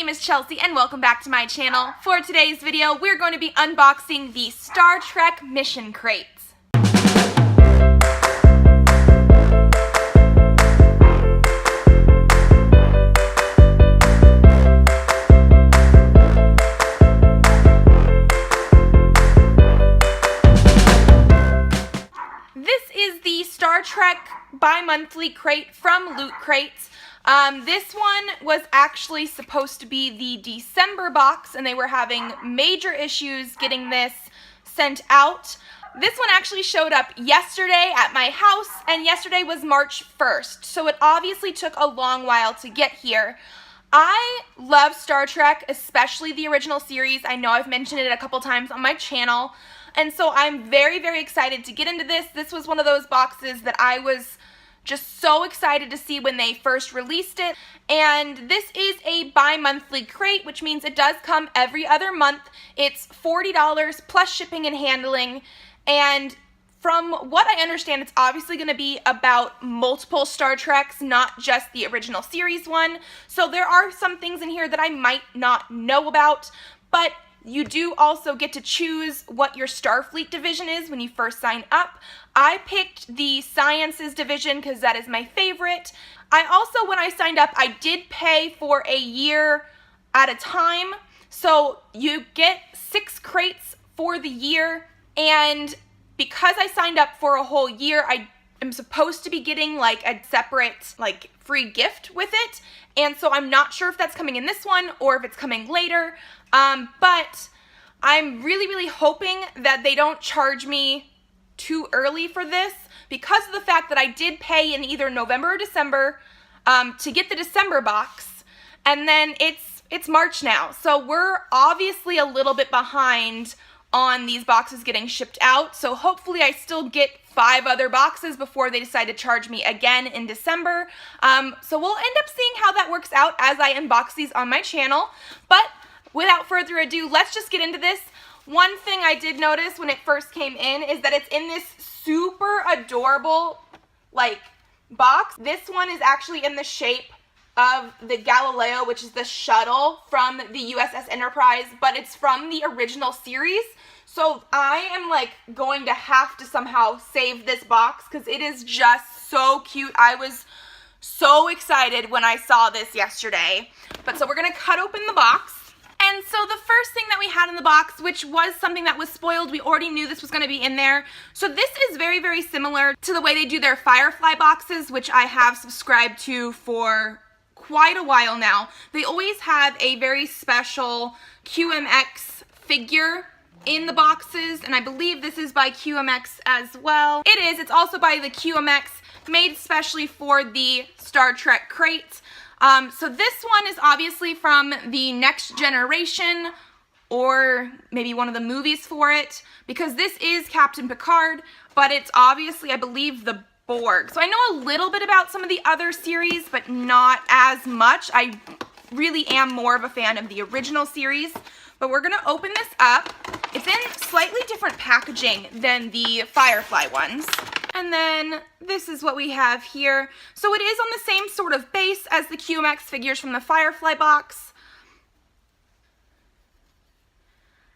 name is Chelsea and welcome back to my channel. For today's video, we're going to be unboxing the Star Trek Mission Crates. This is the Star Trek bi-monthly crate from Loot Crates. This one was actually supposed to be the December box, and they were having major issues getting this sent out. This one actually showed up yesterday at my house, and yesterday was March 1st, so it obviously took a long while to get here. I love Star Trek, especially the original series. I know I've mentioned it a couple times on my channel, and so I'm very, very excited to get into this. This was one of those boxes that I was just so excited to see when they first released it. And this is a bi-monthly crate, which means it does come every other month. It's $40 plus shipping and handling. And from what I understand, it's obviously going to be about multiple Star Treks, not just the original series one. So there are some things in here that I might not know about, but you do also get to choose what your Starfleet division is when you first sign up. I picked the Sciences division because that is my favorite. I also, when I signed up, I did pay for a year at a time. So you get 6 crates for the year, and because I signed up for a whole year, I am supposed to be getting like a separate free gift with it. And so I'm not sure if that's coming in this one or if it's coming later. But I'm really, really hoping that they don't charge me too early for this, because of the fact that I did pay in either November or December to get the December box, and then it's March now. So we're obviously a little bit behind on these boxes getting shipped out. So hopefully I still get 5 other boxes before they decide to charge me again in December. So we'll end up seeing how that works out as I unbox these on my channel. But without further ado, let's just get into this. One thing I did notice when it first came in is that it's in this super adorable box. This one is actually in the shape of the Galileo, which is the shuttle from the USS Enterprise, but it's from the original series. So I am going to have to somehow save this box because it is just so cute. I was so excited when I saw this yesterday. But so we're gonna cut open the box. And so the first thing that we had in the box, which was something that was spoiled, we already knew this was going to be in there. So this is very, very similar to the way they do their Firefly boxes, which I have subscribed to for quite a while now. They always have a very special QMX figure in the boxes, and I believe this is by QMX as well. It is. It's also by the QMX, made especially for the Star Trek crates. So this one is obviously from the Next Generation, or maybe one of the movies for it, because this is Captain Picard, but it's obviously, I believe, the Borg. So I know a little bit about some of the other series, but not as much. I really am more of a fan of the original series, but we're gonna open this up. It's in slightly different packaging than the Firefly ones. And then this is what we have here. So it is on the same sort of base as the QMX figures from the Firefly box.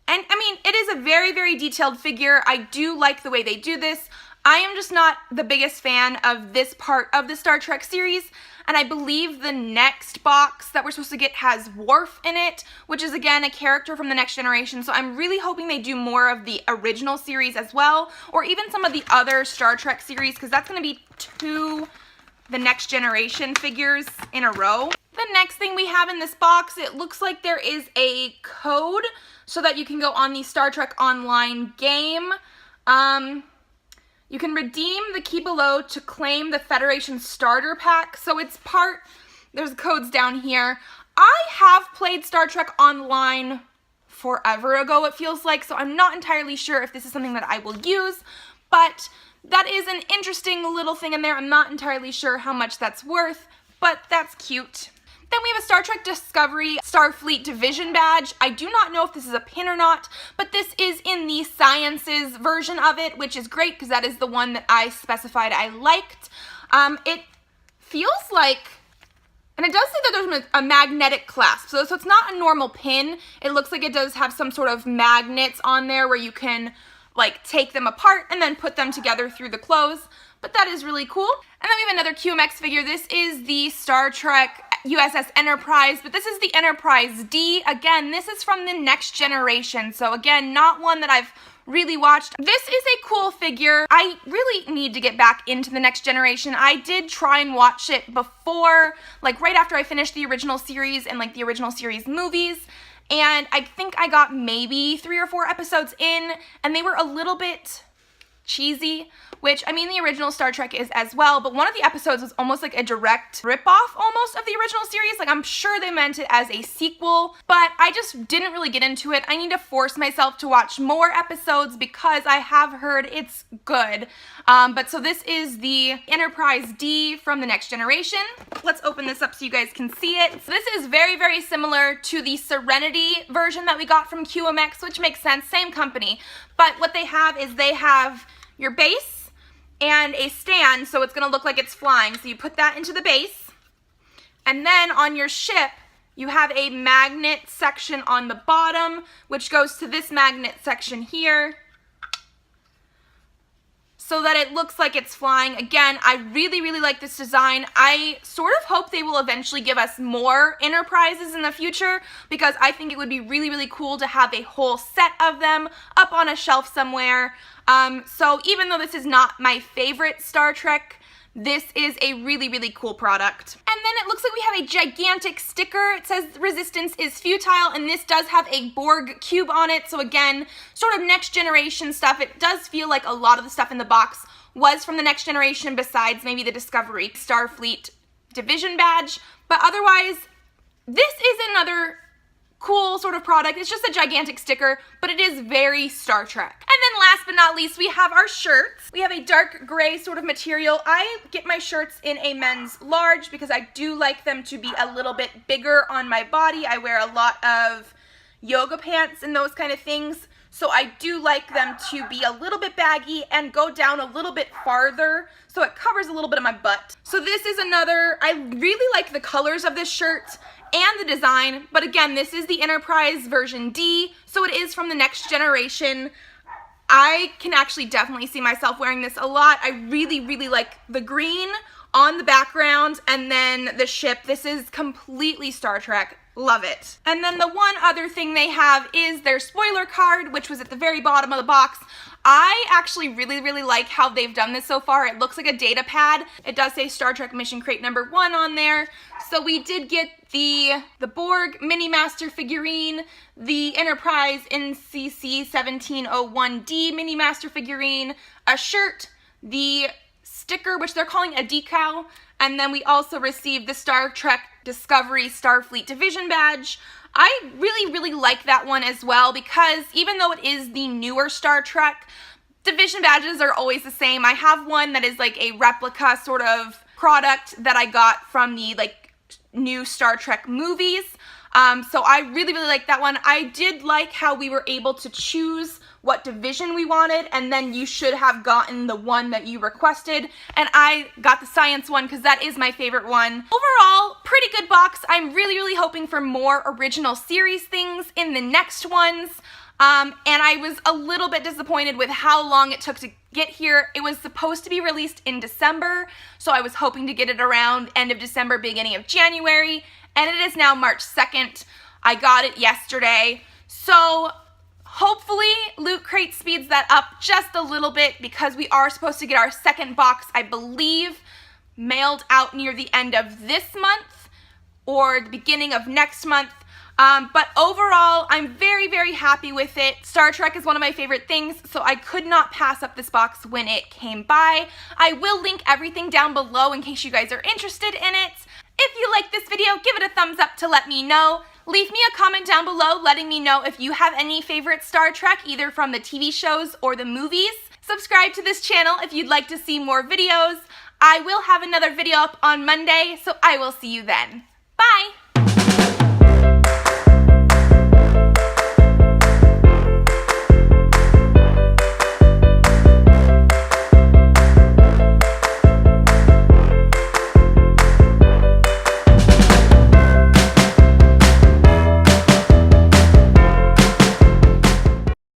And I mean, it is a very, very detailed figure. I do like the way they do this. I am just not the biggest fan of this part of the Star Trek series. And I believe the next box that we're supposed to get has Worf in it, which is again a character from the Next Generation. So I'm really hoping they do more of the original series as well, or even some of the other Star Trek series, because that's going to be 2 the Next Generation figures in a row. The next thing we have in this box, it looks like there is a code so that you can go on the Star Trek Online game. You can redeem the key below to claim the Federation Starter Pack. So it's there's codes down here. I have played Star Trek Online forever ago, it feels like, so I'm not entirely sure if this is something that I will use, but that is an interesting little thing in there. I'm not entirely sure how much that's worth, but that's cute. Then we have a Star Trek Discovery Starfleet Division badge. I do not know if this is a pin or not, but this is in the Sciences version of it, which is great because that is the one that I specified I liked. It feels like And it does say that there's a magnetic clasp, so it's not a normal pin. It looks like it does have some sort of magnets on there where you can like take them apart and then put them together through the clothes. But that is really cool. And then we have another QMX figure. This is the Star Trek USS Enterprise, but this is the Enterprise D. Again, this is from the Next Generation, so again, not one that I've really watched. This is a cool figure. I really need to get back into the Next Generation. I did try and watch it before, like right after I finished the original series and like the original series movies, and I think I got maybe 3 or 4 episodes in, and they were a little bit cheesy, which, I mean, the original Star Trek is as well, but one of the episodes was almost like a direct ripoff almost of the original series. Like, I'm sure they meant it as a sequel, but I just didn't really get into it. I need to force myself to watch more episodes because I have heard it's good. But so this is the Enterprise D from the Next Generation. Let's open this up so you guys can see it. So this is very, very similar to the Serenity version that we got from QMX, which makes sense, same company. But what they have is they have your base and a stand, so it's going to look like it's flying. So you put that into the base, and then on your ship, you have a magnet section on the bottom, which goes to this magnet section here, so that it looks like it's flying. Again, I really, really like this design. I sort of hope they will eventually give us more Enterprises in the future, because I think it would be really, really cool to have a whole set of them up on a shelf somewhere. So even though this is not my favorite Star Trek, this is a really, really cool product. And then it looks like we have a gigantic sticker. It says resistance is futile, and this does have a Borg cube on it. So again, sort of Next Generation stuff. It does feel like a lot of the stuff in the box was from the Next Generation, besides maybe the Discovery Starfleet Division badge. But otherwise, this is another cool sort of product. It's just a gigantic sticker, but it is very Star Trek. And then last but not least, we have our shirts. We have a dark gray sort of material. I get my shirts in a men's large because I do like them to be a little bit bigger on my body. I wear a lot of yoga pants and those kind of things, so I do like them to be a little bit baggy and go down a little bit farther, so it covers a little bit of my butt. So this is another, I really like the colors of this shirt and the design, but again, this is the Enterprise version D, so it is from the Next Generation. I can actually definitely see myself wearing this a lot. I really, really like the green on the background, and then the ship. This is completely Star Trek. Love it. And then the one other thing they have is their spoiler card, which was at the very bottom of the box. I actually really, really like how they've done this so far. It looks like a data pad. It does say Star Trek Mission Crate number 1 on there. So we did get the Borg Mini Master figurine, the Enterprise NCC 1701D Mini Master figurine, a shirt, the sticker, which they're calling a decal, and then we also received the Star Trek Discovery Starfleet Division badge. I really, really like that one as well, because even though it is the newer Star Trek, Division badges are always the same. I have one that is like a replica sort of product that I got from the like new Star Trek movies. So I really, really like that one. I did like how we were able to choose what division we wanted, and then you should have gotten the one that you requested, and I got the science one because that is my favorite one. Overall, pretty good box. I'm really, really hoping for more original series things in the next ones, and I was a little bit disappointed with how long it took to get here. It was supposed to be released in December, so I was hoping to get it around end of December, beginning of January, and it is now March 2nd. I got it yesterday, so hopefully Loot Crate speeds that up just a little bit, because we are supposed to get our second box, I believe, mailed out near the end of this month or the beginning of next month. But overall, I'm very, very happy with it. Star Trek is one of my favorite things, so I could not pass up this box when it came by. I will link everything down below in case you guys are interested in it. If you like this video, give it a thumbs up to let me know. Leave me a comment down below letting me know if you have any favorite Star Trek, either from the TV shows or the movies. Subscribe to this channel if you'd like to see more videos. I will have another video up on Monday, so I will see you then. Bye!